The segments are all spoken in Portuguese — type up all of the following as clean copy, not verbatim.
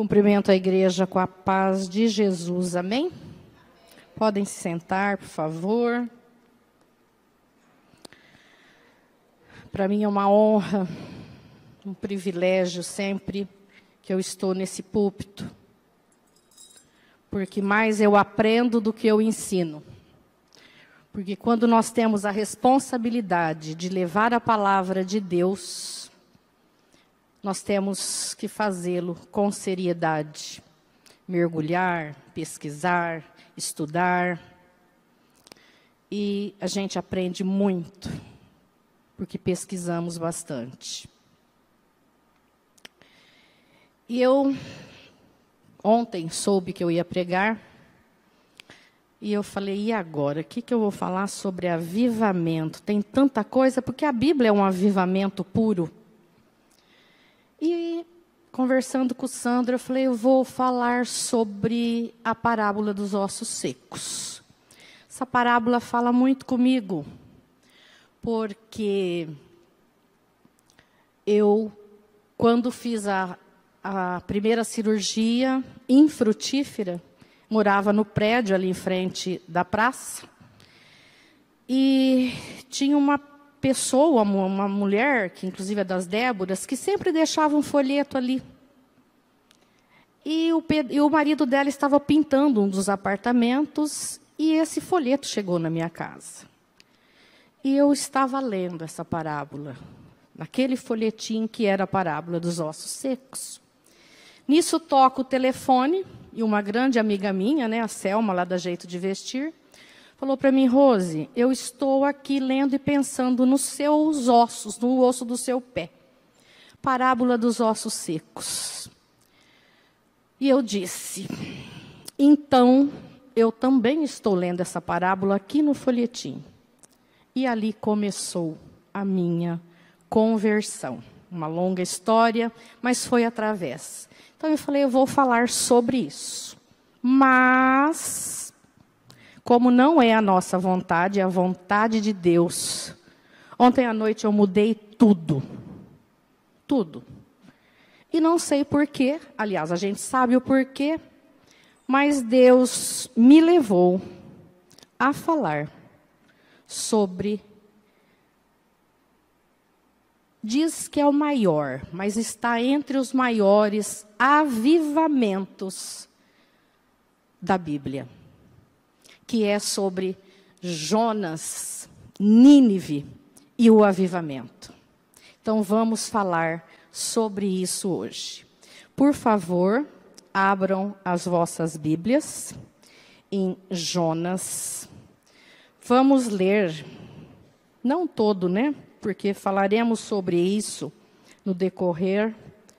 Cumprimento a igreja com a paz de Jesus, amém? Podem se sentar, por favor. Para mim é uma honra, um privilégio sempre que eu estou nesse púlpito, porque mais eu aprendo do que eu ensino. Porque quando nós temos a responsabilidade de levar a palavra de Deus, nós temos que fazê-lo com seriedade, mergulhar, pesquisar, estudar. E a gente aprende muito, porque pesquisamos bastante. E eu, ontem, soube que eu ia pregar, e eu falei, e agora? O que eu vou falar sobre avivamento? Tem tanta coisa, porque a Bíblia é um avivamento puro. E, conversando com o Sandro, eu falei, eu vou falar sobre a parábola dos ossos secos. Essa parábola fala muito comigo, porque eu, quando fiz a primeira cirurgia infrutífera, morava no prédio ali em frente da praça, e tinha uma pessoa, uma mulher, que inclusive é das Déboras, que sempre deixava um folheto ali. E o marido dela estava pintando um dos apartamentos, e esse folheto chegou na minha casa. E eu estava lendo essa parábola, naquele folhetim que era a parábola dos ossos secos. Nisso toca o telefone, e uma grande amiga minha, a Selma, lá da Jeito de Vestir, falou para mim, Rose, eu estou aqui lendo e pensando nos seus ossos, no osso do seu pé. Parábola dos ossos secos. E eu disse, então, eu também estou lendo essa parábola aqui no folhetim. E ali começou a minha conversão. Uma longa história, mas foi através. Então eu falei, eu vou falar sobre isso. Mas, como não é a nossa vontade, é a vontade de Deus. Ontem à noite eu mudei tudo. Tudo. E não sei porquê, aliás, a gente sabe o porquê, mas Deus me levou a falar sobre... Diz que é o maior, mas está entre os maiores avivamentos da Bíblia. Que é sobre Jonas, Nínive e o avivamento. Então, vamos falar sobre isso hoje. Por favor, abram as vossas Bíblias em Jonas. Vamos ler, não todo, porque falaremos sobre isso no decorrer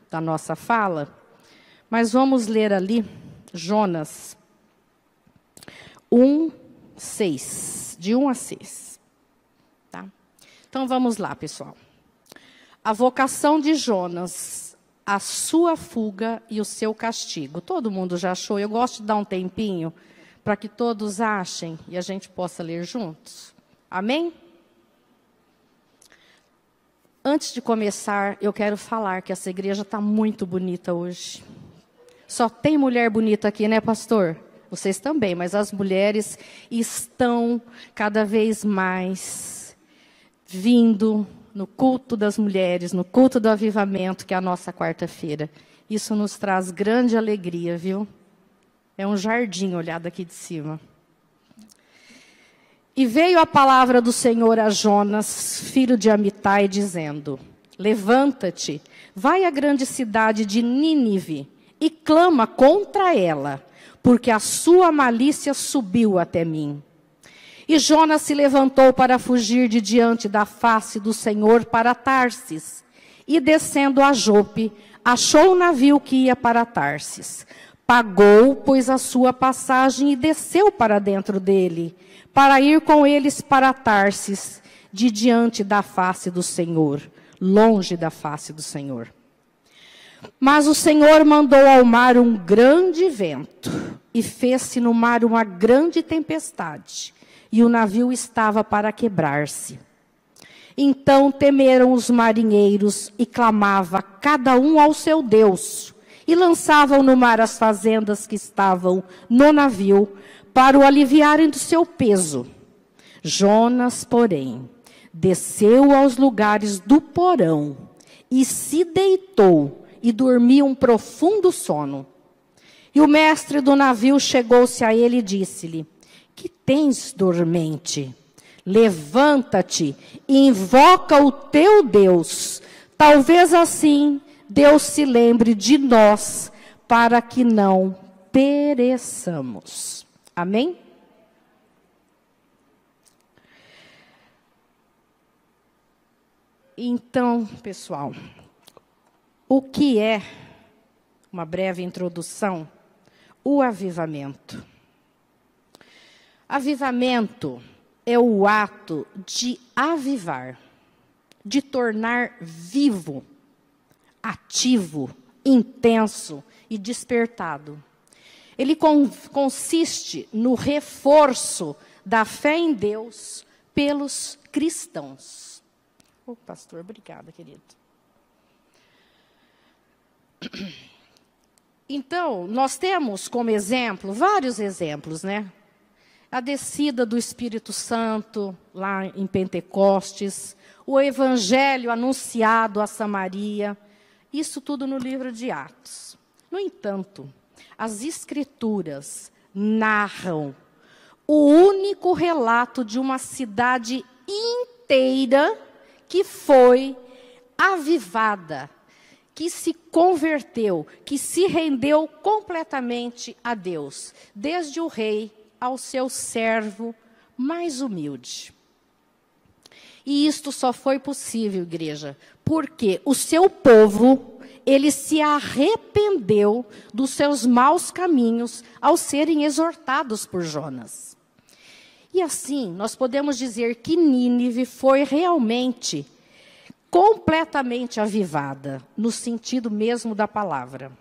da nossa fala. Mas vamos ler ali, Jonas 1:6, de 1 a 6. Tá? Então, vamos lá, pessoal. A vocação de Jonas, a sua fuga e o seu castigo. Todo mundo já achou? Eu gosto de dar um tempinho para que todos achem e a gente possa ler juntos. Amém? Antes de começar, eu quero falar que essa igreja está muito bonita hoje. Só tem mulher bonita aqui, pastor? Vocês também, mas as mulheres estão cada vez mais vindo no culto das mulheres, no culto do avivamento, que é a nossa quarta-feira. Isso nos traz grande alegria, viu? É um jardim olhado aqui de cima. E veio a palavra do Senhor a Jonas, filho de Amitai, dizendo, levanta-te, vai à grande cidade de Nínive e clama contra ela, porque a sua malícia subiu até mim. E Jonas se levantou para fugir de diante da face do Senhor para Tarsis. E descendo a Jope, achou o navio que ia para Tarsis. Pagou, pois, a sua passagem e desceu para dentro dele, para ir com eles para Tarsis, de diante da face do Senhor, longe da face do Senhor. Mas o Senhor mandou ao mar um grande vento, e fez-se no mar uma grande tempestade, e o navio estava para quebrar-se. Então temeram os marinheiros, e clamava cada um ao seu Deus, e lançavam no mar as fazendas que estavam no navio, para o aliviarem do seu peso. Jonas, porém, desceu aos lugares do porão e se deitou e dormiu um profundo sono. E o mestre do navio chegou-se a ele e disse-lhe: que tens, dormente? Levanta-te e invoca o teu Deus. Talvez assim Deus se lembre de nós, para que não pereçamos. Amém? Então, pessoal, o que é, uma breve introdução, o avivamento? Avivamento é o ato de avivar, de tornar vivo, ativo, intenso e despertado. Ele consiste no reforço da fé em Deus pelos cristãos. Ô, pastor, obrigada, querido. Então, nós temos como exemplo, vários exemplos, né? A descida do Espírito Santo, lá em Pentecostes, o evangelho anunciado a Samaria, isso tudo no livro de Atos. No entanto, as Escrituras narram o único relato de uma cidade inteira que foi avivada, que se converteu, que se rendeu completamente a Deus, desde o rei ao seu servo mais humilde. E isto só foi possível, igreja, porque o seu povo, ele se arrependeu dos seus maus caminhos ao serem exortados por Jonas. E assim, nós podemos dizer que Nínive foi realmente completamente avivada, no sentido mesmo da palavra.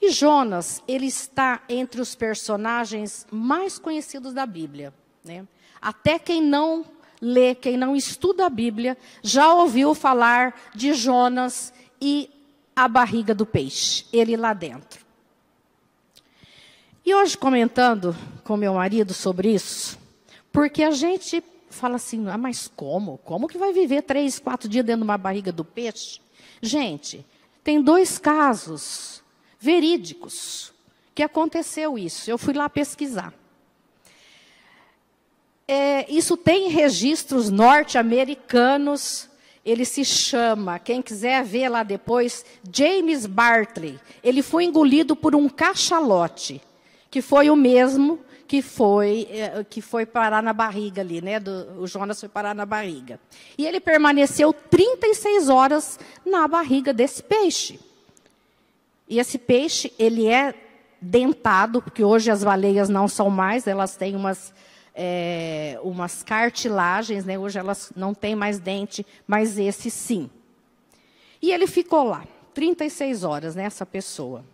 E Jonas, ele está entre os personagens mais conhecidos da Bíblia, né? Até quem não lê, quem não estuda a Bíblia, já ouviu falar de Jonas e a barriga do peixe, ele lá dentro. E hoje, comentando com meu marido sobre isso, porque a gente fala assim, mas como? Como que vai viver 3, 4 dias dentro de uma barriga do peixe? Gente, tem 2 casos verídicos que aconteceu isso. Eu fui lá pesquisar. Isso tem registros norte-americanos. Ele se chama, quem quiser ver lá depois, James Bartley. Ele foi engolido por um cachalote, que foi o mesmo que foi parar na barriga ali, né? O Jonas foi parar na barriga. E ele permaneceu 36 horas na barriga desse peixe. E esse peixe, ele é dentado, porque hoje as baleias não são mais, elas têm umas cartilagens, né? Hoje elas não têm mais dente, mas esse sim. E ele ficou lá, 36 horas, né, essa pessoa.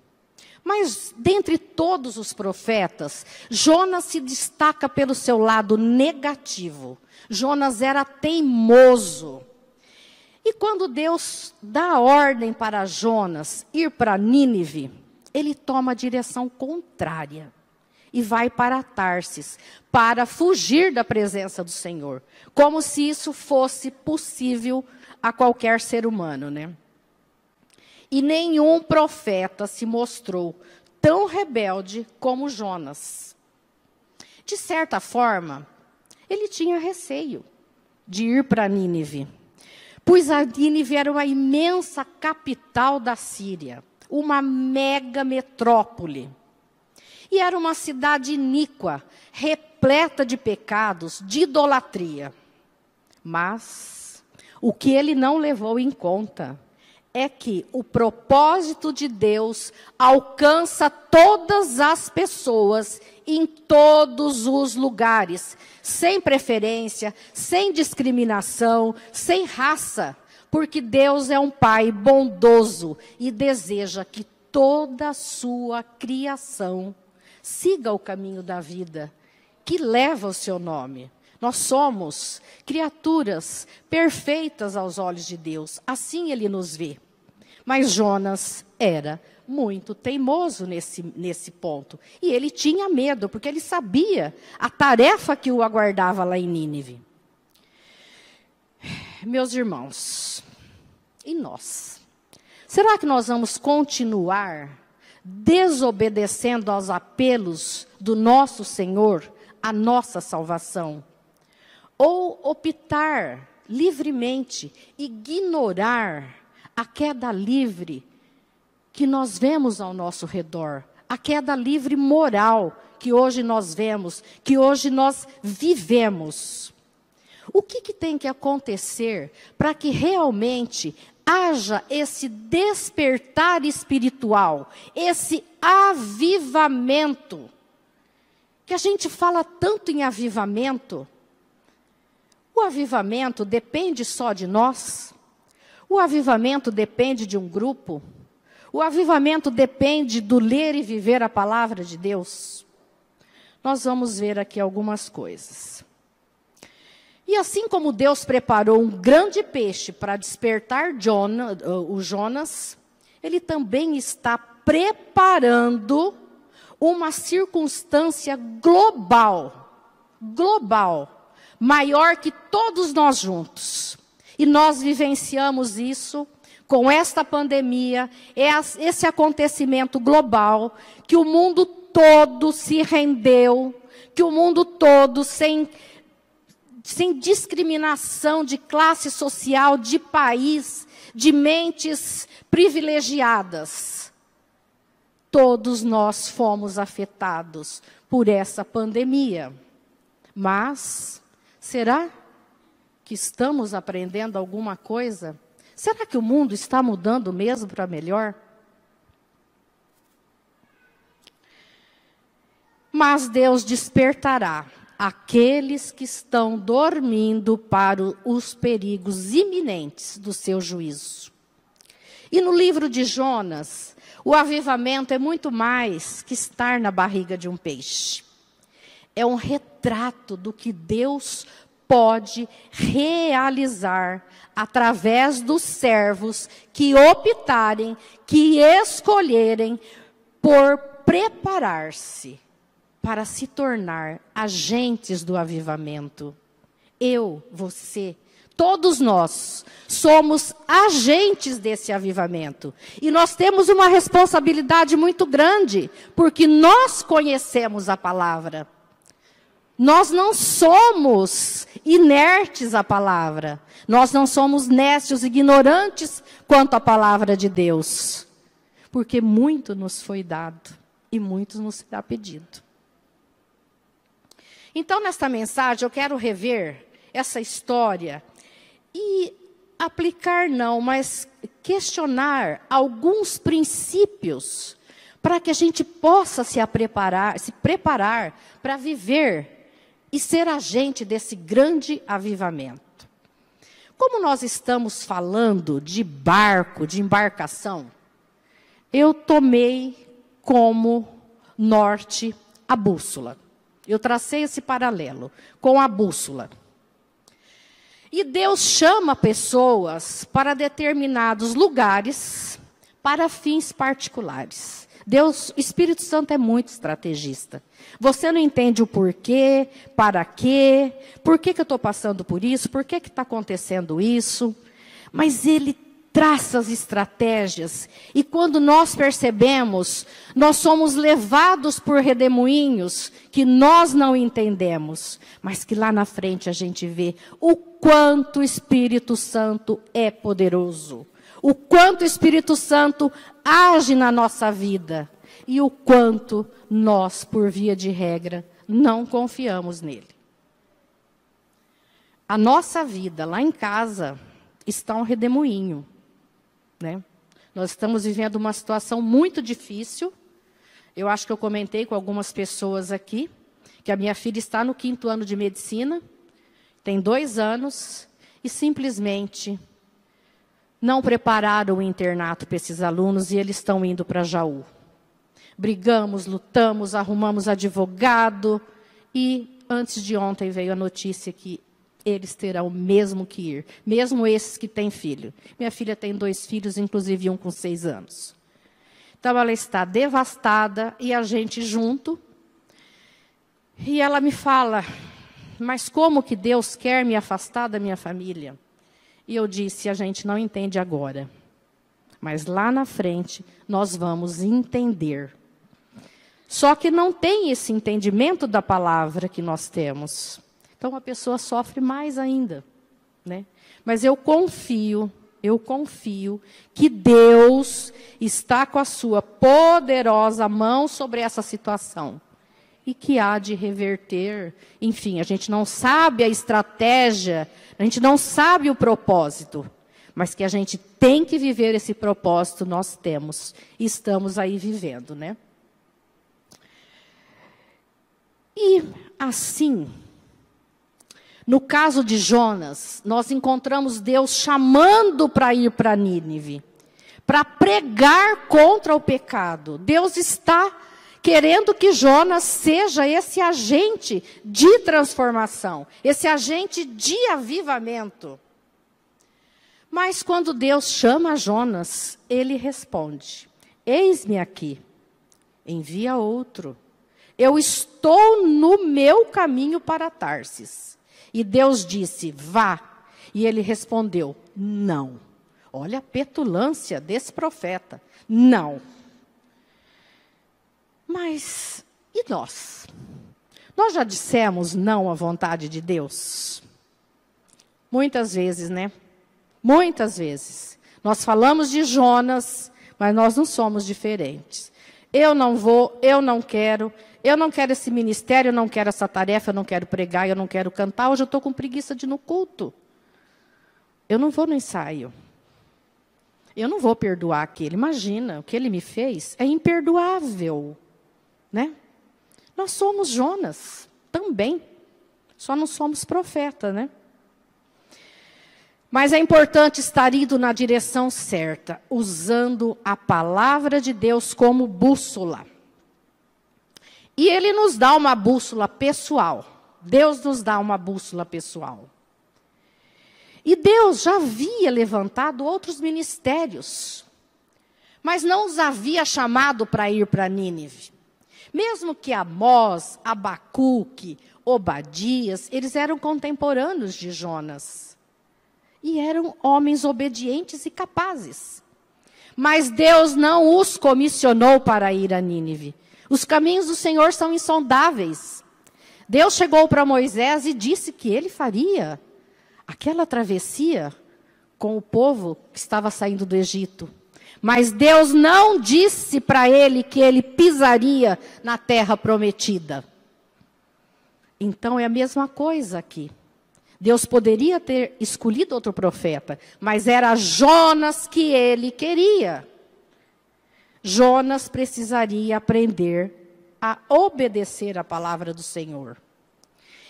Mas, dentre todos os profetas, Jonas se destaca pelo seu lado negativo. Jonas era teimoso. E quando Deus dá ordem para Jonas ir para Nínive, ele toma a direção contrária e vai para Tarsis, para fugir da presença do Senhor, como se isso fosse possível a qualquer ser humano, né? E nenhum profeta se mostrou tão rebelde como Jonas. De certa forma, ele tinha receio de ir para Nínive, pois a Nínive era uma imensa capital da Síria, uma mega metrópole. E era uma cidade iníqua, repleta de pecados, de idolatria. Mas o que ele não levou em conta é que o propósito de Deus alcança todas as pessoas em todos os lugares, sem preferência, sem discriminação, sem raça, porque Deus é um Pai bondoso e deseja que toda a sua criação siga o caminho da vida, que leva o seu nome. Nós somos criaturas perfeitas aos olhos de Deus, assim Ele nos vê. Mas Jonas era muito teimoso nesse ponto. E ele tinha medo, porque ele sabia a tarefa que o aguardava lá em Nínive. Meus irmãos, e nós? Será que nós vamos continuar desobedecendo aos apelos do nosso Senhor, a nossa salvação? Ou optar livremente, ignorar a queda livre que nós vemos ao nosso redor, a queda livre moral que hoje nós vemos, que hoje nós vivemos? O que tem que acontecer para que realmente haja esse despertar espiritual, esse avivamento? Que a gente fala tanto em avivamento. O avivamento depende só de nós? O avivamento depende de um grupo? O avivamento depende do ler e viver a palavra de Deus? Nós vamos ver aqui algumas coisas. E assim como Deus preparou um grande peixe para despertar o Jonas, Ele também está preparando uma circunstância global, maior que todos nós juntos. E nós vivenciamos isso com esta pandemia, esse acontecimento global, que o mundo todo se rendeu, que o mundo todo, sem discriminação de classe social, de país, de mentes privilegiadas, todos nós fomos afetados por essa pandemia. Mas, será que estamos aprendendo alguma coisa? Será que o mundo está mudando mesmo para melhor? Mas Deus despertará aqueles que estão dormindo para os perigos iminentes do seu juízo. E no livro de Jonas, o avivamento é muito mais que estar na barriga de um peixe. É um retrato do que Deus pode realizar através dos servos que optarem, que escolherem por preparar-se para se tornar agentes do avivamento. Eu, você, todos nós somos agentes desse avivamento. E nós temos uma responsabilidade muito grande, porque nós conhecemos a palavra. Nós não somos inertes à palavra. Nós não somos nécios, ignorantes quanto à palavra de Deus. Porque muito nos foi dado e muito nos será pedido. Então, nesta mensagem, eu quero rever essa história e aplicar não, mas questionar alguns princípios para que a gente possa se preparar para viver e ser agente desse grande avivamento. Como nós estamos falando de barco, de embarcação, eu tomei como norte a bússola. Eu tracei esse paralelo com a bússola. E Deus chama pessoas para determinados lugares, para fins particulares. Deus, Espírito Santo é muito estrategista. Você não entende o porquê, para quê, por que eu estou passando por isso, por que está acontecendo isso. Mas Ele traça as estratégias, e quando nós percebemos, nós somos levados por redemoinhos que nós não entendemos, mas que lá na frente a gente vê o quanto o Espírito Santo é poderoso, o quanto o Espírito Santo age na nossa vida, e o quanto nós, por via de regra, não confiamos nele. A nossa vida lá em casa está um redemoinho. Né? Nós estamos vivendo uma situação muito difícil. Eu acho que eu comentei com algumas pessoas aqui, que a minha filha está no 5º ano de medicina, tem 2 anos, e simplesmente não prepararam o internato para esses alunos, e eles estão indo para Jaú. Brigamos, lutamos, arrumamos advogado, e antes de ontem veio a notícia que eles terão mesmo que ir, mesmo esses que têm filho. Minha filha tem 2 filhos, inclusive um com 6 anos. Então, ela está devastada e a gente junto. E ela me fala, mas como que Deus quer me afastar da minha família? E eu disse, a gente não entende agora. Mas lá na frente, nós vamos entender. Só que não tem esse entendimento da palavra que nós temos. Então, a pessoa sofre mais ainda, né? Mas eu confio que Deus está com a sua poderosa mão sobre essa situação. E que há de reverter. Enfim, a gente não sabe a estratégia, a gente não sabe o propósito. Mas que a gente tem que viver esse propósito, nós temos. E estamos aí vivendo, né? E assim, no caso de Jonas, nós encontramos Deus chamando para ir para Nínive, para pregar contra o pecado. Deus está querendo que Jonas seja esse agente de transformação, esse agente de avivamento. Mas quando Deus chama Jonas, ele responde, eis-me aqui, envia outro. Eu estou no meu caminho para Tarsis. E Deus disse, vá. E ele respondeu, não. Olha a petulância desse profeta. Não. Mas, e nós? Nós já dissemos não à vontade de Deus? Muitas vezes, né? Muitas vezes. Nós falamos de Jonas, mas nós não somos diferentes. Eu não vou, eu não quero esse ministério, eu não quero essa tarefa, eu não quero pregar, eu não quero cantar. Hoje eu estou com preguiça de ir no culto. Eu não vou no ensaio. Eu não vou perdoar aquele. Imagina, o que ele me fez é imperdoável. Né? Nós somos Jonas também. Só não somos profeta, né? Mas é importante estar indo na direção certa, usando a palavra de Deus como bússola. E ele nos dá uma bússola pessoal. Deus nos dá uma bússola pessoal. E Deus já havia levantado outros ministérios, mas não os havia chamado para ir para Nínive. Mesmo que Amós, Abacuque, Obadias, eles eram contemporâneos de Jonas. E eram homens obedientes e capazes. Mas Deus não os comissionou para ir a Nínive. Os caminhos do Senhor são insondáveis. Deus chegou para Moisés e disse que ele faria aquela travessia com o povo que estava saindo do Egito. Mas Deus não disse para ele que ele pisaria na terra prometida. Então é a mesma coisa aqui. Deus poderia ter escolhido outro profeta, mas era Jonas que ele queria. Jonas precisaria aprender a obedecer a palavra do Senhor.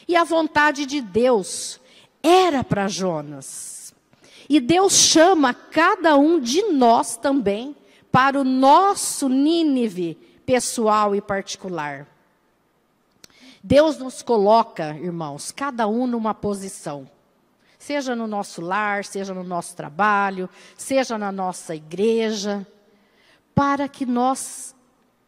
E a vontade de Deus era para Jonas. E Deus chama cada um de nós também para o nosso Nínive pessoal e particular. Deus nos coloca, irmãos, cada um numa posição. Seja no nosso lar, seja no nosso trabalho, seja na nossa igreja, para que nós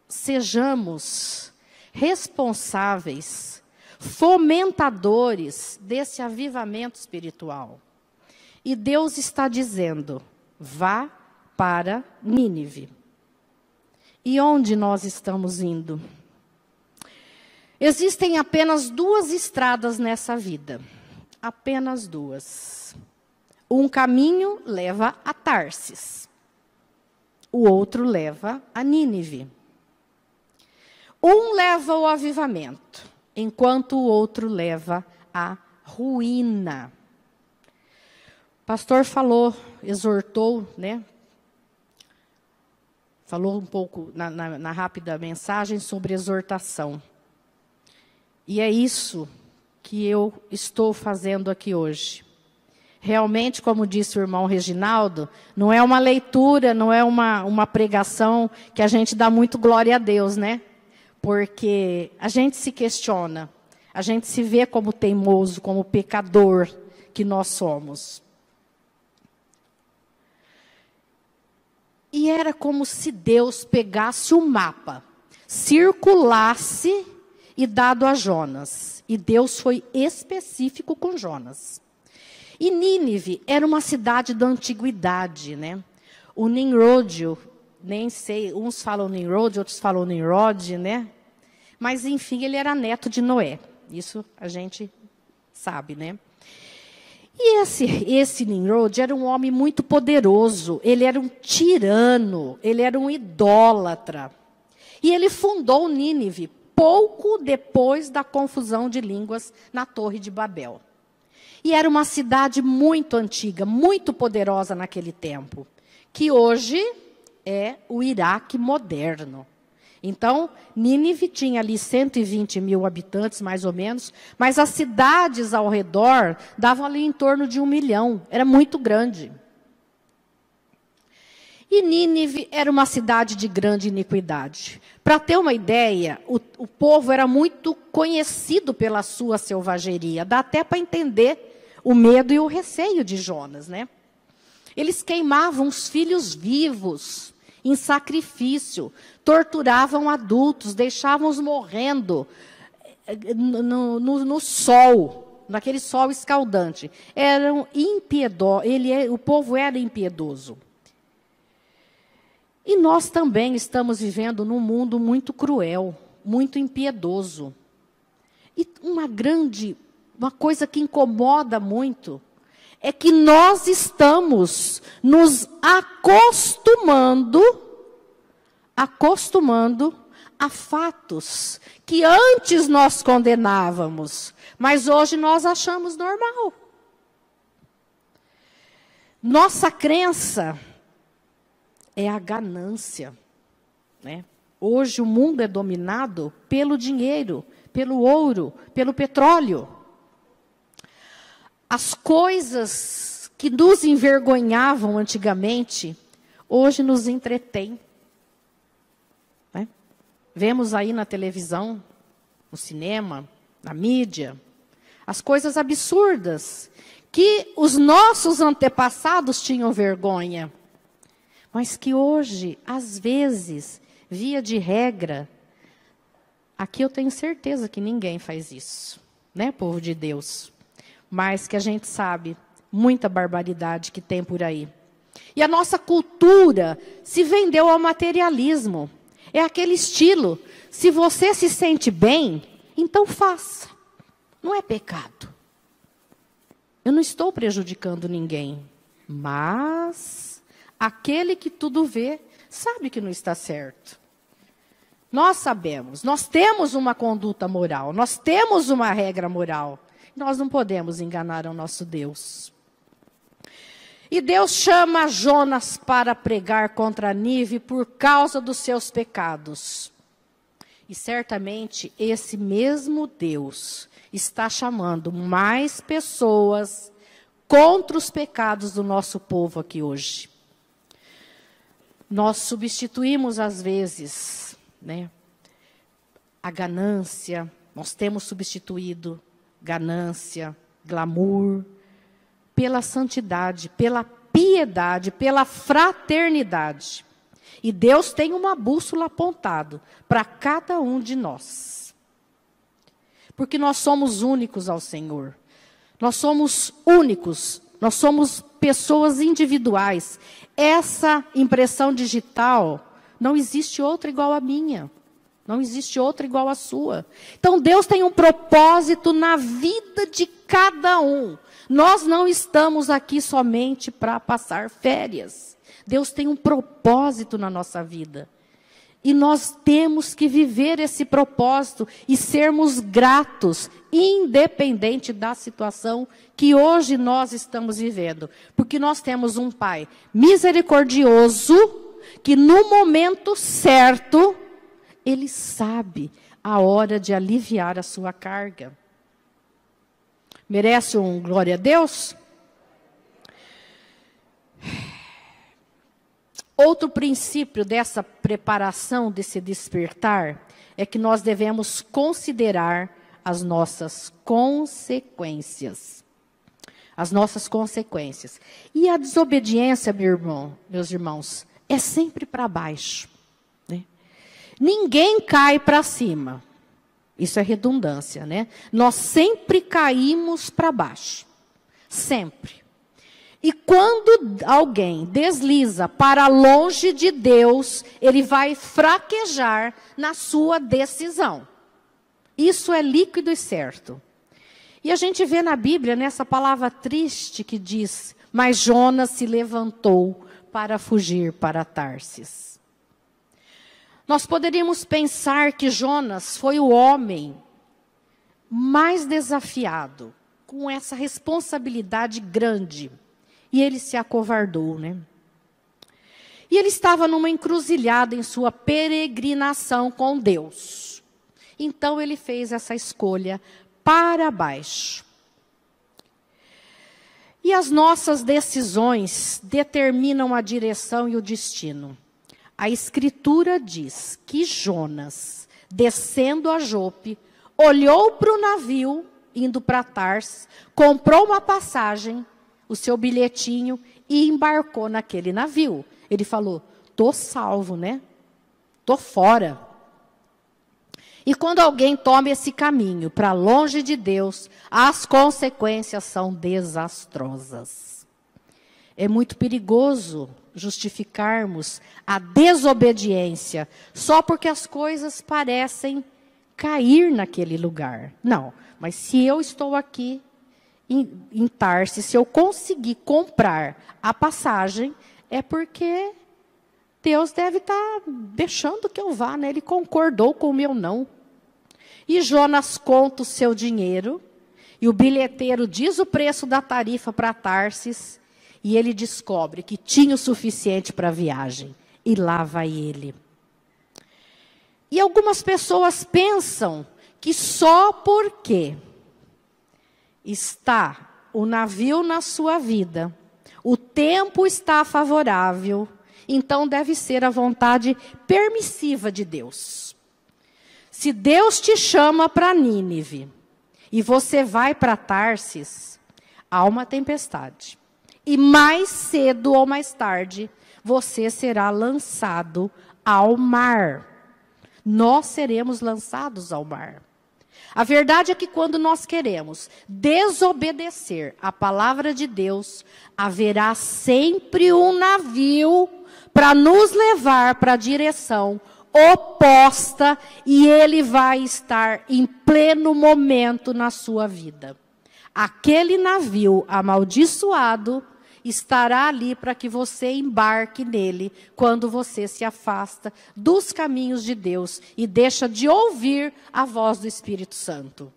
sejamos responsáveis, fomentadores desse avivamento espiritual. E Deus está dizendo, vá para Nínive. E onde nós estamos indo? Existem apenas duas estradas nessa vida. Apenas duas. Um caminho leva a Tarsis. O outro leva a Nínive. Um leva ao avivamento, enquanto o outro leva à ruína. O pastor falou, exortou, né? Falou um pouco na rápida mensagem sobre exortação. E é isso que eu estou fazendo aqui hoje. Realmente, como disse o irmão Reginaldo, não é uma leitura, não é uma pregação que a gente dá muito glória a Deus, né? Porque a gente se questiona, a gente se vê como teimoso, como pecador que nós somos. E era como se Deus pegasse o mapa, circulasse e dado a Jonas. E Deus foi específico com Jonas. E Nínive era uma cidade da antiguidade, né? O Nimrod, nem sei, uns falam Nimrod, outros falam Nimrod, né? Mas, enfim, ele era neto de Noé. Isso a gente sabe, né? E esse Nimrod era um homem muito poderoso. Ele era um tirano, ele era um idólatra. E ele fundou Nínive pouco depois da confusão de línguas na Torre de Babel. E era uma cidade muito antiga, muito poderosa naquele tempo, que hoje é o Iraque moderno. Então, Nínive tinha ali 120 mil habitantes, mais ou menos, mas as cidades ao redor davam ali em torno de 1 milhão. Era muito grande. E Nínive era uma cidade de grande iniquidade. Para ter uma ideia, o povo era muito conhecido pela sua selvageria. Dá até para entender o medo e o receio de Jonas, né? Eles queimavam os filhos vivos em sacrifício, torturavam adultos, deixavam-os morrendo no sol, naquele sol escaldante. Eram impiedosos, o povo era impiedoso. E nós também estamos vivendo num mundo muito cruel, muito impiedoso. E uma coisa que incomoda muito é que nós estamos nos acostumando a fatos que antes nós condenávamos, mas hoje nós achamos normal. Nossa crença é a ganância, né? Hoje o mundo é dominado pelo dinheiro, pelo ouro, pelo petróleo. As coisas que nos envergonhavam antigamente, hoje nos entretêm. Né? Vemos aí na televisão, no cinema, na mídia, as coisas absurdas que os nossos antepassados tinham vergonha. Mas que hoje, às vezes, via de regra, aqui eu tenho certeza que ninguém faz isso, né, povo de Deus? Mas que a gente sabe muita barbaridade que tem por aí. E a nossa cultura se vendeu ao materialismo. É aquele estilo, se você se sente bem, então faça. Não é pecado. Eu não estou prejudicando ninguém, mas aquele que tudo vê, sabe que não está certo. Nós sabemos, nós temos uma conduta moral, nós temos uma regra moral. Nós não podemos enganar o nosso Deus. E Deus chama Jonas para pregar contra Nínive por causa dos seus pecados. E certamente esse mesmo Deus está chamando mais pessoas contra os pecados do nosso povo aqui hoje. Nós substituímos, às vezes, né, a ganância, nós temos substituído ganância, glamour, pela santidade, pela piedade, pela fraternidade. E Deus tem uma bússola apontada para cada um de nós. Porque nós somos únicos ao Senhor. Nós somos únicos, nós somos pessoas individuais. Essa impressão digital, não existe outra igual à minha. Não existe outra igual à sua. Então, Deus tem um propósito na vida de cada um. Nós não estamos aqui somente para passar férias. Deus tem um propósito na nossa vida. E nós temos que viver esse propósito e sermos gratos, independente da situação que hoje nós estamos vivendo. Porque nós temos um Pai misericordioso, que no momento certo, Ele sabe a hora de aliviar a sua carga. Merece um glória a Deus? Outro princípio dessa preparação, desse despertar, é que nós devemos considerar as nossas consequências. As nossas consequências. E a desobediência, meus irmãos, é sempre para baixo, né? Ninguém cai para cima. Isso é redundância, né? Nós sempre caímos para baixo. Sempre. E quando alguém desliza para longe de Deus, ele vai fraquejar na sua decisão. Isso é líquido e certo. E a gente vê na Bíblia, nessa palavra triste que diz: mas Jonas se levantou para fugir para Tarsis. Nós poderíamos pensar que Jonas foi o homem mais desafiado, com essa responsabilidade grande. E ele se acovardou, né? E ele estava numa encruzilhada em sua peregrinação com Deus. Então ele fez essa escolha para baixo. E as nossas decisões determinam a direção e o destino. A Escritura diz que Jonas, descendo a Jope, olhou para o navio, indo para Tarsis, comprou uma passagem, o seu bilhetinho, e embarcou naquele navio. Ele falou: estou salvo, né? Estou fora. E quando alguém toma esse caminho para longe de Deus, as consequências são desastrosas. É muito perigoso justificarmos a desobediência só porque as coisas parecem cair naquele lugar. Não, mas se eu estou aqui em Tarsis, se eu conseguir comprar a passagem, é porque Deus deve estar deixando que eu vá, né? Ele concordou com o meu não. E Jonas conta o seu dinheiro, e o bilheteiro diz o preço da tarifa para Tarsis, e ele descobre que tinha o suficiente para a viagem. E lá vai ele. E algumas pessoas pensam que só porque está o navio na sua vida, o tempo está favorável, então deve ser a vontade permissiva de Deus. Se Deus te chama para Nínive e você vai para Tarsis, há uma tempestade. E mais cedo ou mais tarde, você será lançado ao mar. Nós seremos lançados ao mar. A verdade é que quando nós queremos desobedecer a palavra de Deus, haverá sempre um navio para nos levar para a direção oposta, e ele vai estar em pleno momento na sua vida. Aquele navio amaldiçoado estará ali para que você embarque nele quando você se afasta dos caminhos de Deus e deixa de ouvir a voz do Espírito Santo.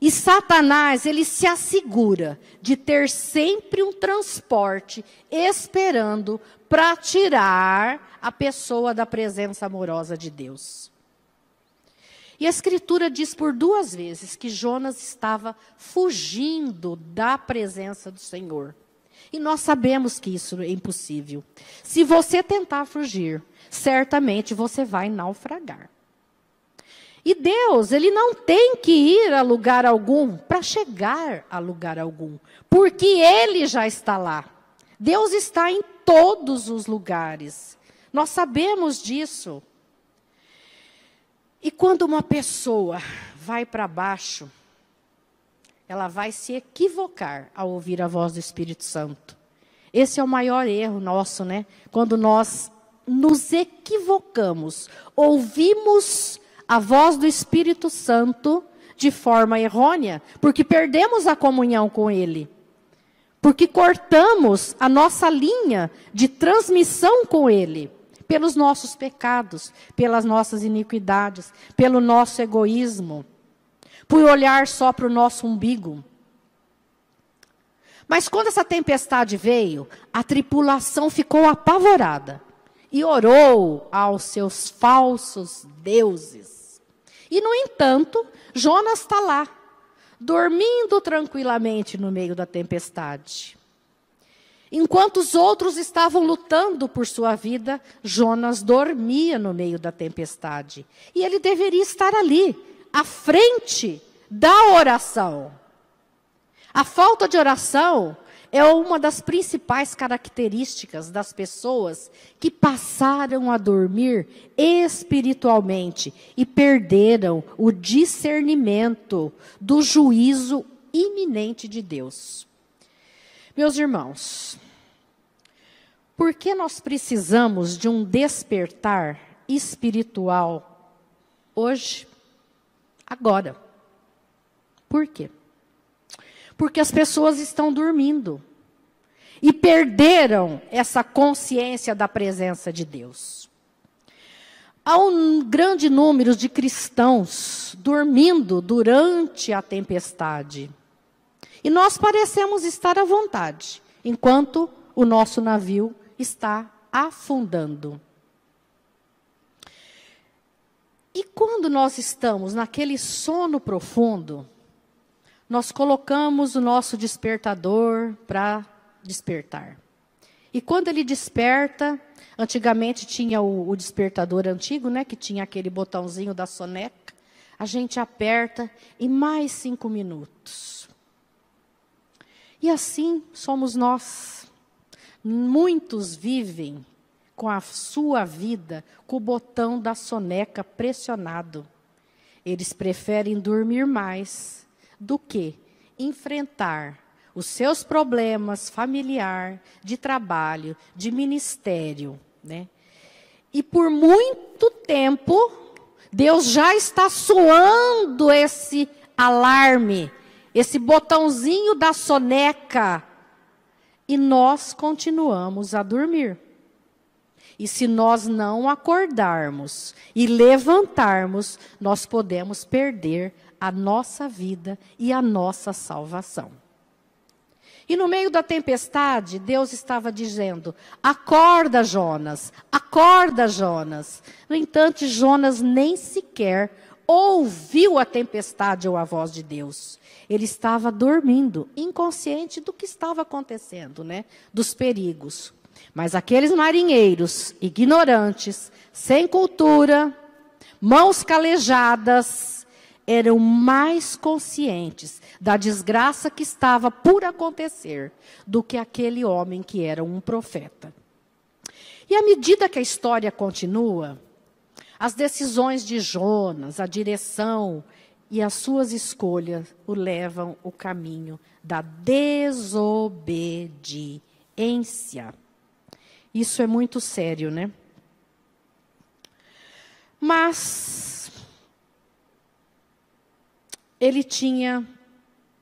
E Satanás, ele se assegura de ter sempre um transporte esperando para tirar a pessoa da presença amorosa de Deus. E a Escritura diz por 2 vezes que Jonas estava fugindo da presença do Senhor. E nós sabemos que isso é impossível. Se você tentar fugir, certamente você vai naufragar. E Deus, ele não tem que ir a lugar algum para chegar a lugar algum, porque ele já está lá. Deus está em todos os lugares. Nós sabemos disso. E quando uma pessoa vai para baixo, ela vai se equivocar ao ouvir a voz do Espírito Santo. Esse é o maior erro nosso, né? Quando nós nos equivocamos, ouvimos a voz do Espírito Santo de forma errônea, porque perdemos a comunhão com Ele. Porque cortamos a nossa linha de transmissão com Ele, pelos nossos pecados, pelas nossas iniquidades, pelo nosso egoísmo, por olhar só para o nosso umbigo. Mas quando essa tempestade veio, a tripulação ficou apavorada e orou aos seus falsos deuses. E, no entanto, Jonas está lá, dormindo tranquilamente no meio da tempestade. Enquanto os outros estavam lutando por sua vida, Jonas dormia no meio da tempestade. E ele deveria estar ali, à frente da oração. A falta de oração é uma das principais características das pessoas que passaram a dormir espiritualmente e perderam o discernimento do juízo iminente de Deus. Meus irmãos, por que nós precisamos de um despertar espiritual hoje, agora? Por quê? Porque as pessoas estão dormindo e perderam essa consciência da presença de Deus. Há um grande número de cristãos dormindo durante a tempestade. E nós parecemos estar à vontade, enquanto o nosso navio está afundando. E quando nós estamos naquele sono profundo, nós colocamos o nosso despertador para despertar. E quando ele desperta, antigamente tinha o despertador antigo, né, que tinha aquele botãozinho da soneca, a gente aperta e mais 5 minutos. E assim somos nós. Muitos vivem com a sua vida com o botão da soneca pressionado. Eles preferem dormir mais do que enfrentar os seus problemas familiares, de trabalho, de ministério, né? E por muito tempo, Deus já está soando esse alarme, esse botãozinho da soneca, e nós continuamos a dormir. E se nós não acordarmos e levantarmos, nós podemos perder a nossa vida e a nossa salvação. E no meio da tempestade, Deus estava dizendo: acorda, Jonas, acorda, Jonas. No entanto, Jonas nem sequer ouviu a tempestade ou a voz de Deus. Ele estava dormindo, inconsciente do que estava acontecendo, né? Dos perigos. Mas aqueles marinheiros ignorantes, sem cultura, mãos calejadas, eram mais conscientes da desgraça que estava por acontecer do que aquele homem que era um profeta. E à medida que a história continua, as decisões de Jonas, a direção e as suas escolhas o levam o caminho da desobediência. Isso é muito sério, né? Mas ele tinha,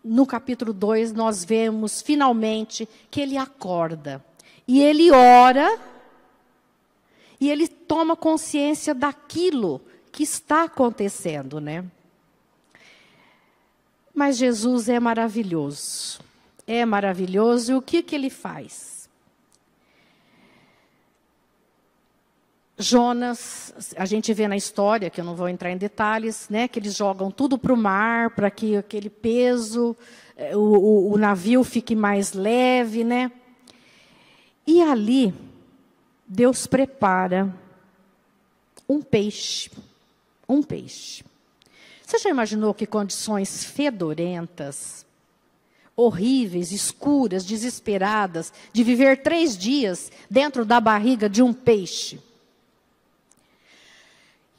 no capítulo 2, nós vemos finalmente que ele acorda. E ele ora, e ele toma consciência daquilo que está acontecendo, né? Mas Jesus é maravilhoso. É maravilhoso. E o que ele faz? Jonas, a gente vê na história, que eu não vou entrar em detalhes, né, que eles jogam tudo para o mar, para que aquele peso, o navio fique mais leve, né? E ali, Deus prepara um peixe. Um peixe. Você já imaginou que condições fedorentas, horríveis, escuras, desesperadas, de viver 3 dias dentro da barriga de um peixe?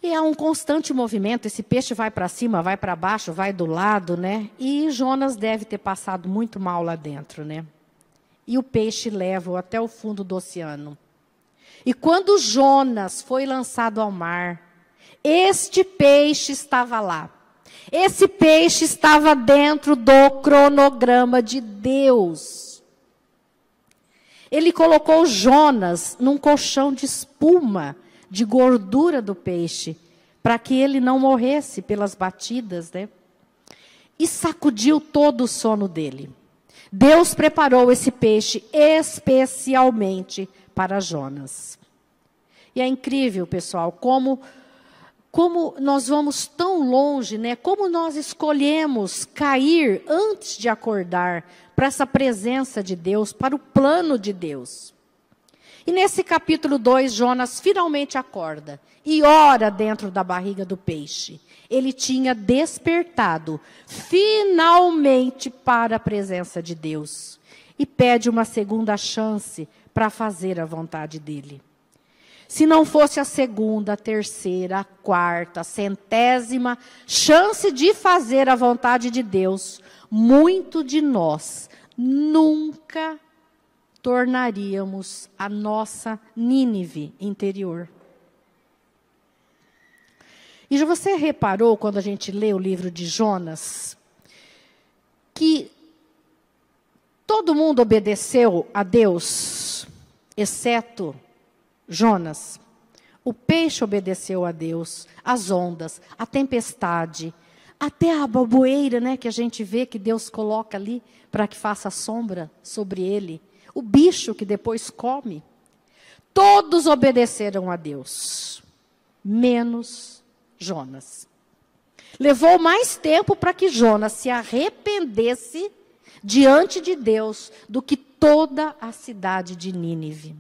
E é um constante movimento, esse peixe vai para cima, vai para baixo, vai do lado, né? E Jonas deve ter passado muito mal lá dentro, né? E o peixe leva-o até o fundo do oceano. E quando Jonas foi lançado ao mar, este peixe estava lá. Esse peixe estava dentro do cronograma de Deus. Ele colocou Jonas num colchão de espuma, de gordura do peixe, para que ele não morresse pelas batidas, né? E sacudiu todo o sono dele. Deus preparou esse peixe especialmente para Jonas. E é incrível, pessoal, como nós vamos tão longe, né? Como nós escolhemos cair antes de acordar para essa presença de Deus, para o plano de Deus. E nesse capítulo 2, Jonas finalmente acorda e ora dentro da barriga do peixe. Ele tinha despertado finalmente para a presença de Deus. e pede uma segunda chance para fazer a vontade dele. Se não fosse a segunda, a terceira, a quarta, a centésima chance de fazer a vontade de Deus, muito de nós nunca tornaríamos a nossa Nínive interior. E já você reparou, quando a gente lê o livro de Jonas, que todo mundo obedeceu a Deus, exceto Jonas? O peixe obedeceu a Deus, as ondas, a tempestade, até a baboeira, né, que a gente vê que Deus coloca ali para que faça sombra sobre ele. O bicho que depois come. Todos obedeceram a Deus, menos Jonas. Levou mais tempo para que Jonas se arrependesse diante de Deus do que toda a cidade de Nínive.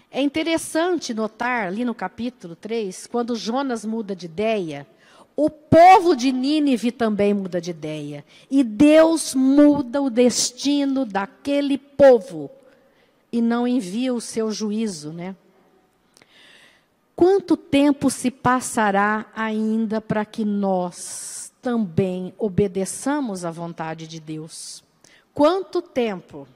É interessante notar ali no capítulo 3, quando Jonas muda de ideia, o povo de Nínive também muda de ideia. E Deus muda o destino daquele povo e não envia o seu juízo, né? Quanto tempo se passará ainda para que nós também obedeçamos à vontade de Deus? Quanto tempo?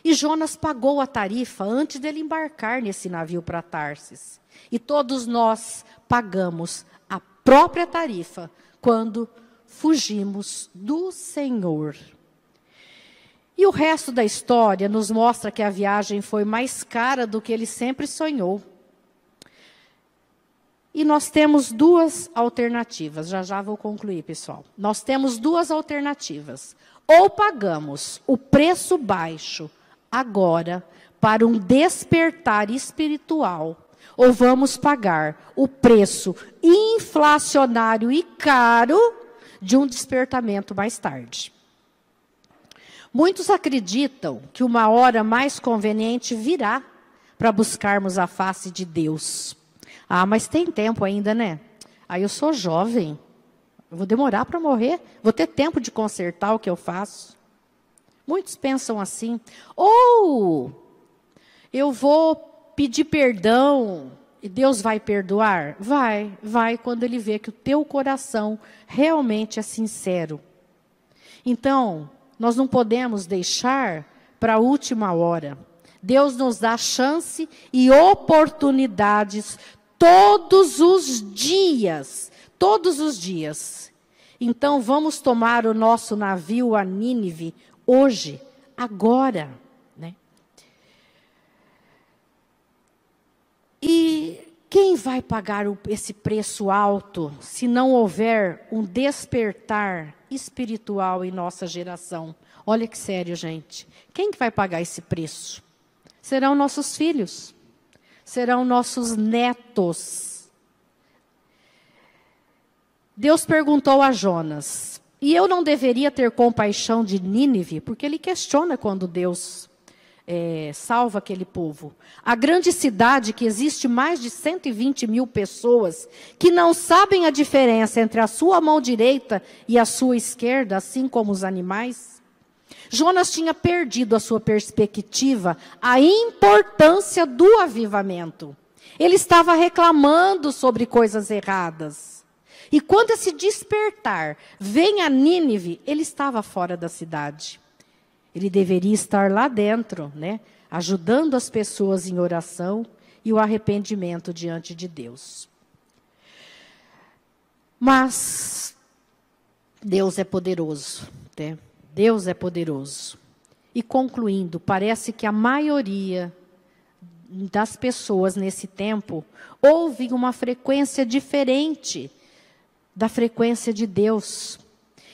E Jonas pagou a tarifa antes dele embarcar nesse navio para Tarsis. E todos nós pagamos a própria tarifa quando fugimos do Senhor. E o resto da história nos mostra que a viagem foi mais cara do que ele sempre sonhou. E nós temos duas alternativas. Já vou concluir, pessoal. Nós temos duas alternativas. Ou pagamos o preço baixo agora para um despertar espiritual, ou vamos pagar o preço inflacionário e caro de um despertamento mais tarde. Muitos acreditam que uma hora mais conveniente virá para buscarmos a face de Deus. Ah, mas tem tempo ainda, né? Aí eu sou jovem, eu vou demorar para morrer, vou ter tempo de consertar o que eu faço. Muitos pensam assim. Ou eu vou pedir perdão e Deus vai perdoar? Vai quando Ele vê que o teu coração realmente é sincero. Então, nós não podemos deixar para a última hora. Deus nos dá chance e oportunidades todos os dias. Todos os dias. Então, vamos tomar o nosso navio a Nínive hoje, agora, né? E quem vai pagar esse preço alto se não houver um despertar espiritual em nossa geração? Olha que sério, gente. Quem que vai pagar esse preço? Serão nossos filhos, serão nossos netos. Deus perguntou a Jonas: e eu não deveria ter compaixão de Nínive? Porque ele questiona quando Deus salva aquele povo. A grande cidade que existe mais de 120 mil pessoas que não sabem a diferença entre a sua mão direita e a sua esquerda, assim como os animais. Jonas tinha perdido a sua perspectiva, a importância do avivamento. Ele estava reclamando sobre coisas erradas. E quando esse despertar vem a Nínive, ele estava fora da cidade. Ele deveria estar lá dentro, né? Ajudando as pessoas em oração e o arrependimento diante de Deus. Mas Deus é poderoso, né? Deus é poderoso. E concluindo, parece que a maioria das pessoas nesse tempo ouvem uma frequência diferente da frequência de Deus.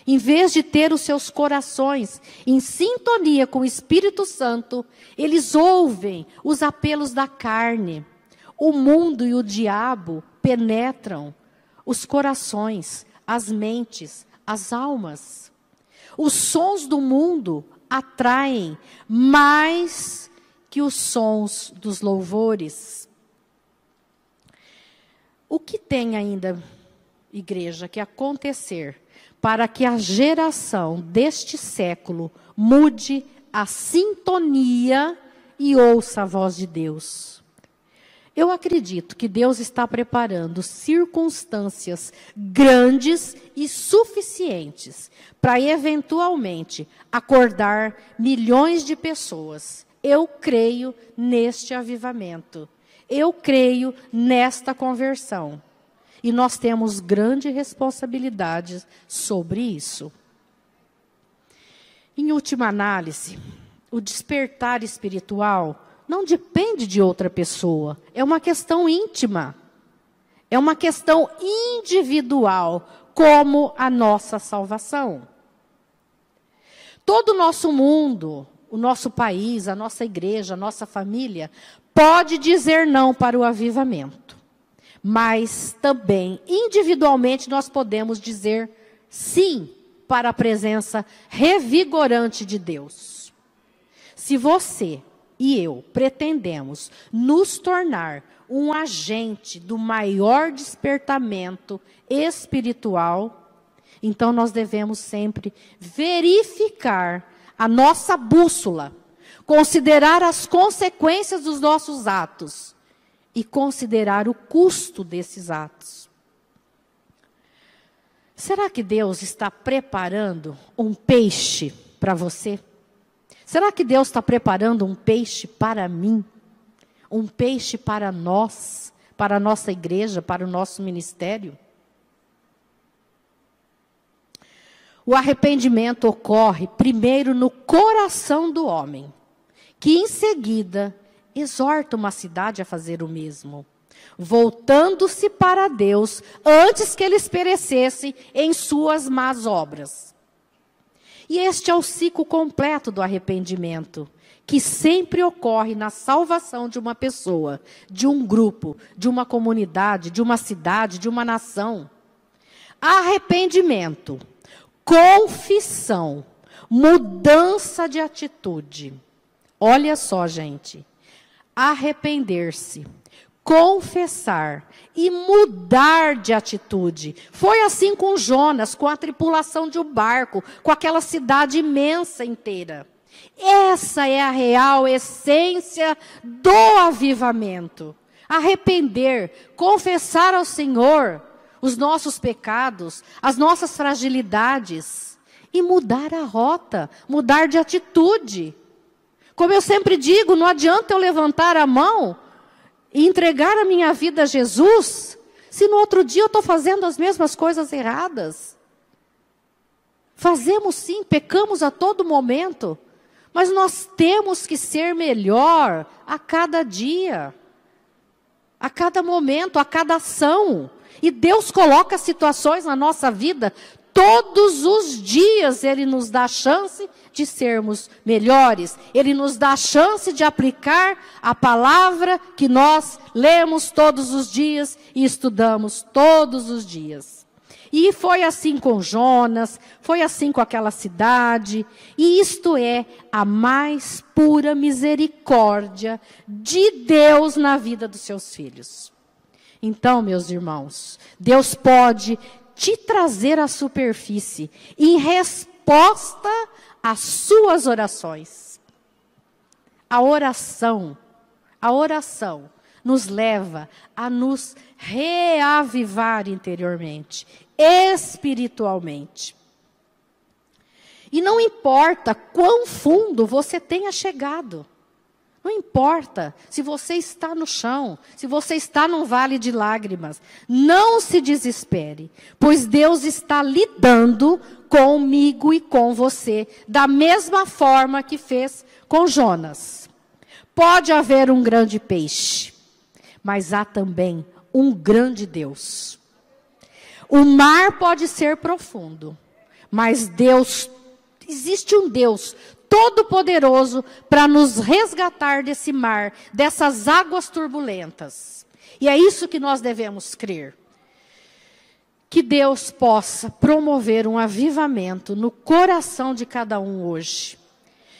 Em vez de ter os seus corações em sintonia com o Espírito Santo, eles ouvem os apelos da carne. O mundo e o diabo penetram os corações, as mentes, as almas. Os sons do mundo atraem mais que os sons dos louvores. O que tem ainda, igreja, que acontecer para que a geração deste século mude a sintonia e ouça a voz de Deus. Eu acredito que Deus está preparando circunstâncias grandes e suficientes para eventualmente acordar milhões de pessoas. Eu creio neste avivamento. Eu creio nesta conversão. E nós temos grande responsabilidade sobre isso. Em última análise, o despertar espiritual não depende de outra pessoa. É uma questão íntima. É uma questão individual, como a nossa salvação. Todo o nosso mundo, o nosso país, a nossa igreja, a nossa família, pode dizer não para o avivamento. Mas também, individualmente, nós podemos dizer sim para a presença revigorante de Deus. Se você e eu pretendemos nos tornar um agente do maior despertamento espiritual, então nós devemos sempre verificar a nossa bússola, considerar as consequências dos nossos atos e considerar o custo desses atos. Será que Deus está preparando um peixe para você? Será que Deus está preparando um peixe para mim? Um peixe para nós, para a nossa igreja, para o nosso ministério? O arrependimento ocorre primeiro no coração do homem, que em seguida exorta uma cidade a fazer o mesmo, voltando-se para Deus antes que eles perecessem em suas más obras. E este é o ciclo completo do arrependimento, que sempre ocorre na salvação de uma pessoa, de um grupo, de uma comunidade, de uma cidade, de uma nação. Arrependimento, confissão, mudança de atitude. Olha só, gente. Arrepender-se, confessar e mudar de atitude. Foi assim com Jonas, com a tripulação de um barco, com aquela cidade imensa inteira. Essa é a real essência do avivamento. Arrepender, confessar ao Senhor os nossos pecados, as nossas fragilidades e mudar a rota, mudar de atitude. Como eu sempre digo, não adianta eu levantar a mão e entregar a minha vida a Jesus, se no outro dia eu estou fazendo as mesmas coisas erradas. Fazemos sim, pecamos a todo momento, mas nós temos que ser melhor a cada dia, a cada momento, a cada ação. E Deus coloca situações na nossa vida, todos os dias Ele nos dá a chance de sermos melhores. Ele nos dá a chance de aplicar a palavra que nós lemos todos os dias e estudamos todos os dias. E foi assim com Jonas, foi assim com aquela cidade. E isto é a mais pura misericórdia de Deus na vida dos seus filhos. Então, meus irmãos, Deus pode te trazer à superfície em resposta às suas orações. A oração nos leva a nos reavivar interiormente, espiritualmente. E não importa quão fundo você tenha chegado. Não importa se você está no chão, se você está num vale de lágrimas. Não se desespere, pois Deus está lidando comigo e com você, da mesma forma que fez com Jonas. Pode haver um grande peixe, mas há também um grande Deus. O mar pode ser profundo, mas existe um Deus todo-poderoso para nos resgatar desse mar, dessas águas turbulentas. E é isso que nós devemos crer. Que Deus possa promover um avivamento no coração de cada um hoje.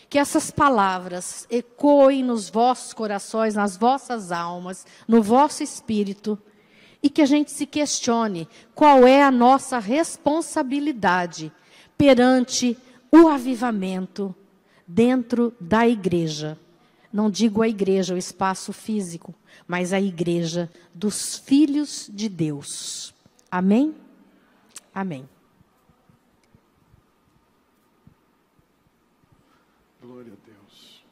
Que essas palavras ecoem nos vossos corações, nas vossas almas, no vosso espírito. e que a gente se questione qual é a nossa responsabilidade perante o avivamento dentro da igreja. Não digo a igreja, o espaço físico, mas a igreja dos filhos de Deus. Amém? Amém. Glória a Deus.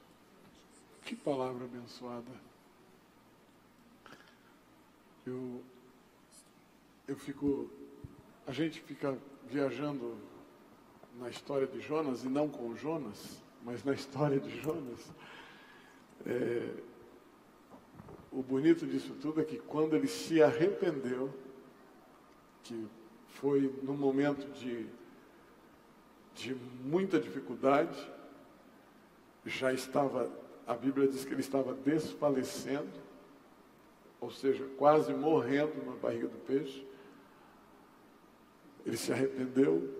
Que palavra abençoada. A gente fica viajando na história de Jonas, e não com Jonas, mas na história de Jonas. O bonito disso tudo é que quando ele se arrependeu, que foi num momento de muita dificuldade, a Bíblia diz que ele estava desfalecendo, ou seja, quase morrendo na barriga do peixe. Ele se arrependeu,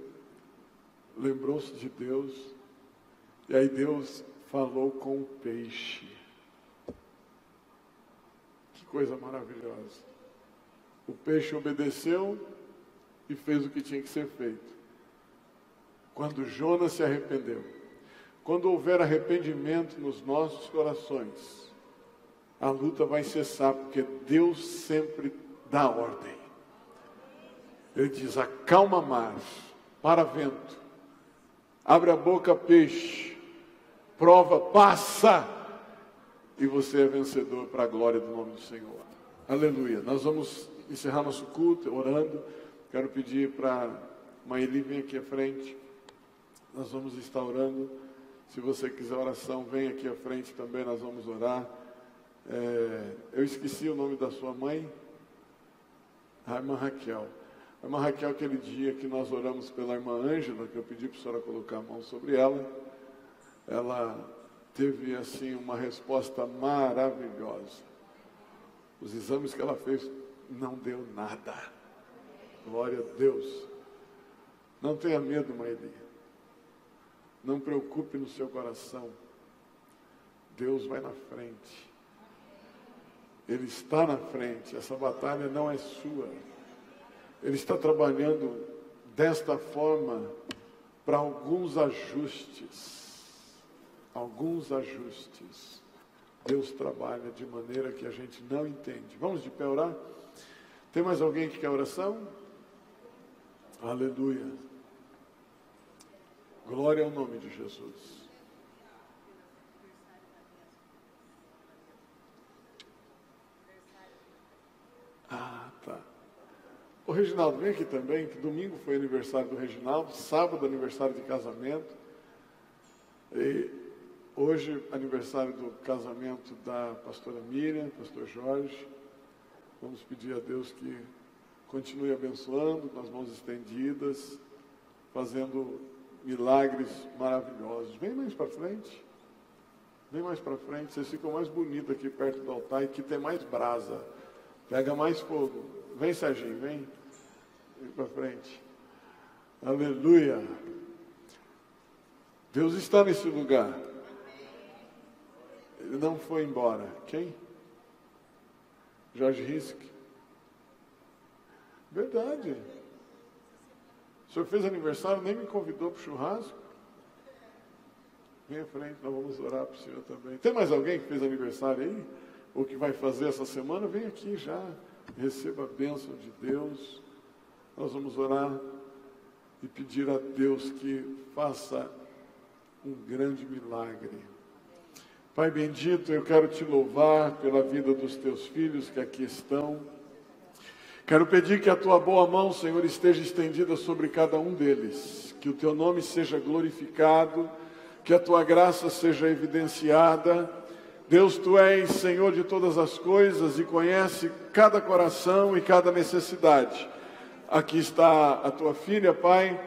lembrou-se de Deus, e aí Deus falou com o peixe. Que coisa maravilhosa. O peixe obedeceu e fez o que tinha que ser feito. Quando Jonas se arrependeu, quando houver arrependimento nos nossos corações, a luta vai cessar, porque Deus sempre dá ordem. Ele diz: acalma mar, para vento, abre a boca, peixe, prova, passa, e você é vencedor para a glória do nome do Senhor. Aleluia. Nós vamos encerrar nosso culto orando. Quero pedir para Maeli vir aqui à frente. Nós vamos estar orando. Se você quiser oração, vem aqui à frente também, nós vamos orar. Eu esqueci o nome da sua mãe, a irmã Raquel. A irmã Raquel, aquele dia que nós oramos pela irmã Ângela, que eu pedi para a senhora colocar a mão sobre ela, ela teve assim uma resposta maravilhosa. Os exames que ela fez não deu nada. Glória a Deus. Não tenha medo, Maeli. Não preocupe no seu coração. Deus vai na frente. Ele está na frente. Essa batalha não é sua. Ele está trabalhando desta forma para alguns ajustes. Alguns ajustes. Deus trabalha de maneira que a gente não entende. Vamos de pé orar? Tem mais alguém que quer oração? Aleluia. Glória ao nome de Jesus. Tá. O Reginaldo, vem aqui também, que domingo foi aniversário do Reginaldo, sábado aniversário de casamento, e hoje aniversário do casamento da pastora Miriam, pastor Jorge. Vamos pedir a Deus que continue abençoando, com as mãos estendidas, fazendo milagres maravilhosos. Vem mais para frente. Vem mais para frente. Vocês ficam mais bonitos aqui perto do altar, e aqui tem mais brasa. Pega mais fogo. Vem, Serginho, vem. Vem para frente. Aleluia. Deus está nesse lugar. Ele não foi embora. Quem? Jorge Risk. Verdade. O senhor fez aniversário, nem me convidou para o churrasco. Vem à frente, nós vamos orar para o senhor também. Tem mais alguém que fez aniversário aí? Ou que vai fazer essa semana? Vem aqui já. Receba a bênção de Deus. Nós vamos orar e pedir a Deus que faça um grande milagre. Pai bendito, eu quero te louvar pela vida dos teus filhos que aqui estão. Quero pedir que a tua boa mão, Senhor, esteja estendida sobre cada um deles. Que o teu nome seja glorificado, que a tua graça seja evidenciada. Deus, tu és Senhor de todas as coisas e conhece cada coração e cada necessidade. Aqui está a tua filha, Pai.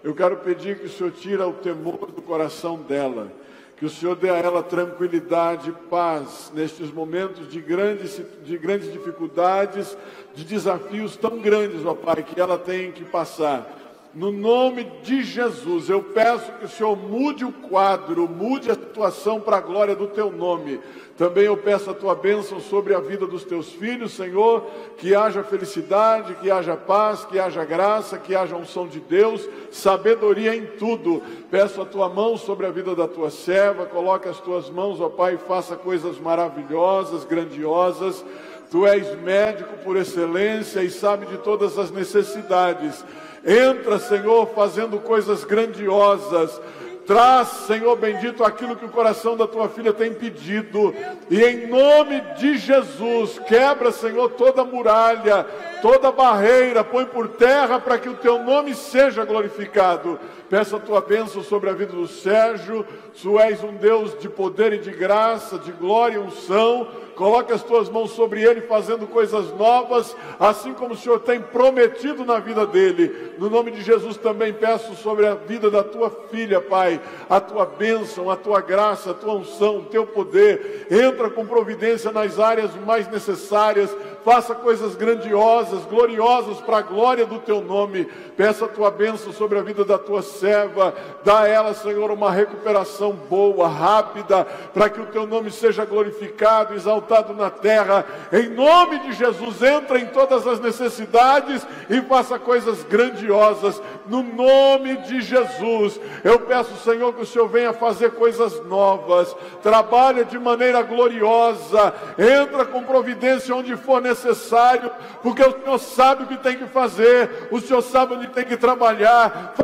Eu quero pedir que o Senhor tire o temor do coração dela. Que o Senhor dê a ela tranquilidade, paz, nestes momentos de grandes dificuldades, de desafios tão grandes, ó Pai, que ela tem que passar. No nome de Jesus, eu peço que o Senhor mude o quadro, mude a situação para a glória do Teu nome. Também eu peço a Tua bênção sobre a vida dos Teus filhos, Senhor, que haja felicidade, que haja paz, que haja graça, que haja unção de Deus, sabedoria em tudo. Peço a Tua mão sobre a vida da Tua serva, coloque as Tuas mãos, ó Pai, e faça coisas maravilhosas, grandiosas. Tu és médico por excelência e sabe de todas as necessidades. Entra, Senhor, fazendo coisas grandiosas. Traz, Senhor bendito, aquilo que o coração da tua filha tem pedido. E em nome de Jesus, quebra, Senhor, toda muralha, toda barreira, põe por terra para que o teu nome seja glorificado. Peço a tua bênção sobre a vida do Sérgio. Tu és um Deus de poder e de graça, de glória e unção. Coloque as tuas mãos sobre ele, fazendo coisas novas, assim como o Senhor tem prometido na vida dele. No nome de Jesus também peço sobre a vida da tua filha, Pai, a tua bênção, a tua graça, a tua unção, o teu poder. Entra com providência nas áreas mais necessárias. Faça coisas grandiosas, gloriosas para a glória do teu nome. Peço a tua bênção sobre a vida da tua serva. Dá a ela, Senhor, uma recuperação boa, rápida, para que o teu nome seja glorificado, exaltado na terra. Em nome de Jesus, entra em todas as necessidades e faça coisas grandiosas. No nome de Jesus, eu peço, Senhor, que o Senhor venha fazer coisas novas. Trabalha de maneira gloriosa. Entra com providência onde for necessário, porque o Senhor sabe o que tem que fazer, o Senhor sabe onde tem que trabalhar.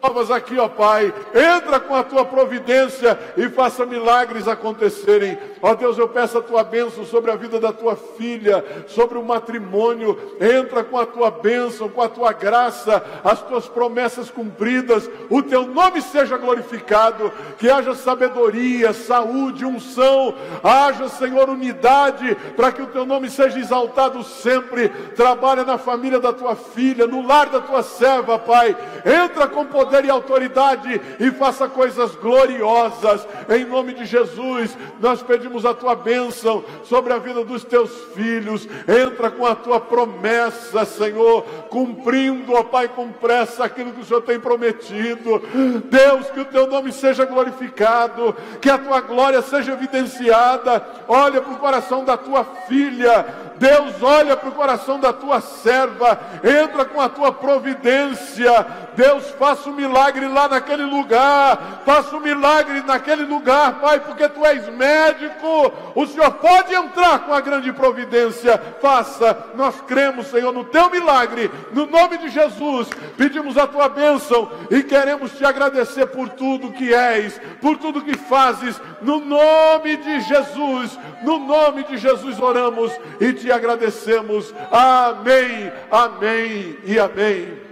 Novas aqui, ó Pai, entra com a tua providência e faça milagres acontecerem. Ó Deus, eu peço a tua bênção sobre a vida da tua filha, sobre o matrimônio. Entra com a tua bênção, com a tua graça, as tuas promessas cumpridas, o teu nome seja glorificado, que haja sabedoria, saúde, unção, haja, Senhor, unidade, para que o teu nome seja exaltado sempre. Trabalha na família da tua filha, no lar da tua serva, Pai. Entra com poder e autoridade e faça coisas gloriosas. Em nome de Jesus, nós pedimos a tua bênção sobre a vida dos teus filhos. Entra com a tua promessa, Senhor, cumprindo, ó Pai, com pressa aquilo que o Senhor tem prometido. Deus, que o teu nome seja glorificado, que a tua glória seja evidenciada. Olha para o coração da tua filha, Deus, olha para o coração da tua serva, entra com a tua providência. Deus, faça um milagre lá naquele lugar, faça um milagre naquele lugar, Pai, porque tu és médico, o Senhor pode entrar com a grande providência. Faça, nós cremos, Senhor, no teu milagre, no nome de Jesus, pedimos a tua bênção e queremos te agradecer por tudo que és, por tudo que fazes, no nome de Jesus. No nome de Jesus oramos e te agradecemos. Amém, amém e amém.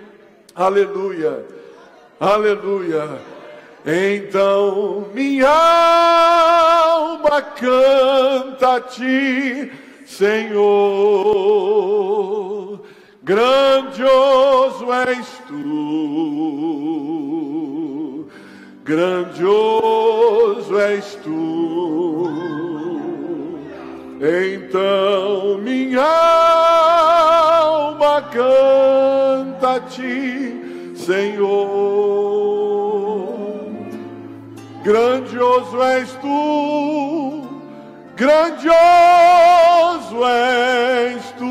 Aleluia, aleluia. Então minha alma canta a ti, Senhor. Grandioso és tu, grandioso és tu. Então minha alma canta a ti, Senhor. Grandioso és tu, grandioso és tu.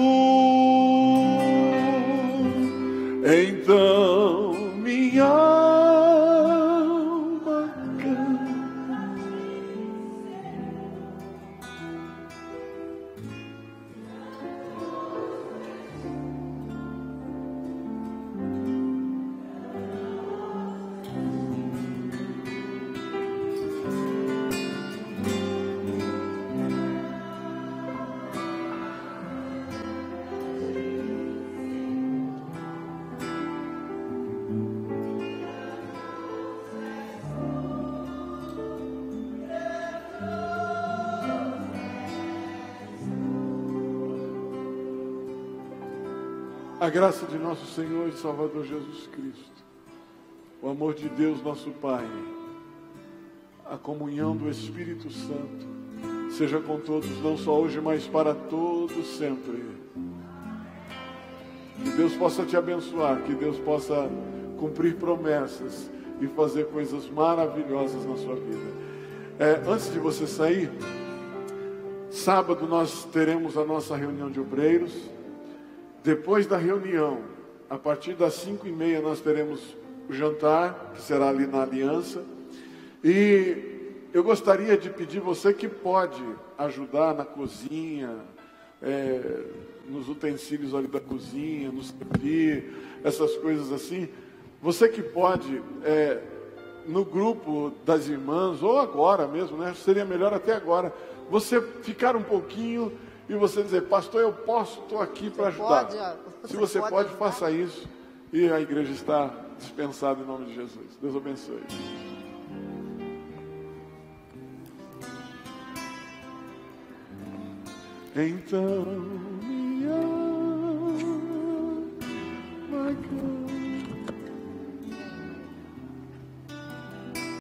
Então minha alma canta. A graça de nosso Senhor e Salvador Jesus Cristo, o amor de Deus nosso Pai, a comunhão do Espírito Santo, seja com todos, não só hoje, mas para todos sempre. Que Deus possa te abençoar, que Deus possa cumprir promessas e fazer coisas maravilhosas na sua vida. Antes de você sair, sábado nós teremos a nossa reunião de obreiros. Depois da reunião, a partir das 5h30, nós teremos o jantar, que será ali na Aliança. E eu gostaria de pedir você que pode ajudar na cozinha, nos utensílios ali da cozinha, nos servir, essas coisas assim. Você que pode, no grupo das irmãs, ou agora mesmo, né? Seria melhor até agora, você ficar um pouquinho e você dizer: pastor, eu posso, estou aqui para ajudar. Se você pode, faça isso. E a igreja está dispensada em nome de Jesus. Deus abençoe. Então me ama,